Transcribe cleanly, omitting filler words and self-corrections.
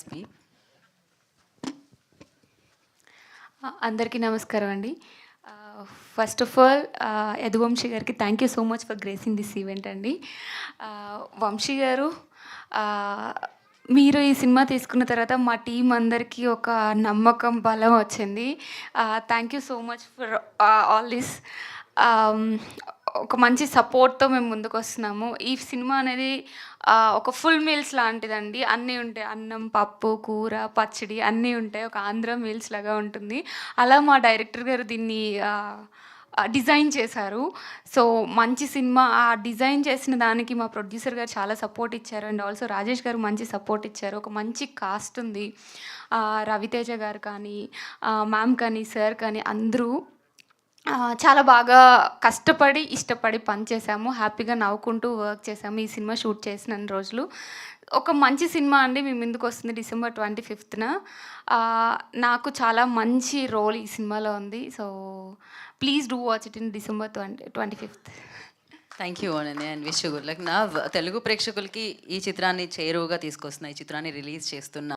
Speak. అందరికీ నమస్కారం అండి. ఫస్ట్ ఆఫ్ ఆల్ యదువంశీ గారికి thank you so much for gracing this event అండి. వంశీ గారు, మీరు ఈ సినిమా తీసుకున్న తర్వాత మా టీం అందరికీ ఒక నమ్మకం, బలం వచ్చింది. Thank you so much for all this. ఒక మంచి సపోర్ట్తో మేము ముందుకు వస్తున్నాము. ఈ సినిమా అనేది ఒక ఫుల్ మీల్స్ లాంటిదండి. అన్నీ ఉంటాయి, అన్నం, పప్పు, కూర, పచ్చడి అన్నీ ఉంటాయి. ఒక ఆంధ్ర మీల్స్ లాగా ఉంటుంది. అలా మా డైరెక్టర్ గారు దీన్ని డిజైన్ చేశారు. సో మంచి సినిమా. ఆ డిజైన్ చేసిన దానికి మా ప్రొడ్యూసర్ గారు చాలా సపోర్ట్ ఇచ్చారు. అండ్ ఆల్సో రాజేష్ గారు మంచి సపోర్ట్ ఇచ్చారు. ఒక మంచి కాస్ట్ ఉంది. రవితేజ గారు కానీ, మ్యామ్ కానీ, సార్ కానీ అందరూ చాలా బాగా కష్టపడి, ఇష్టపడి పనిచేసాము. హ్యాపీగా నవ్వుకుంటూ వర్క్ చేసాము ఈ సినిమా షూట్ చేసినన్ని రోజులు. ఒక మంచి సినిమా అండి మీ ముందుకు వస్తుంది December 25th. నాకు చాలా మంచి రోల్ ఈ సినిమాలో ఉంది. So please do watch it in December 25th. Thank you Ananya and wish you good luck. నా తెలుగు ప్రేక్షకులకి ఈ చిత్రాన్ని చేరువగా తీసుకొస్తున్న, ఈ చిత్రాన్ని రిలీజ్ చేస్తున్న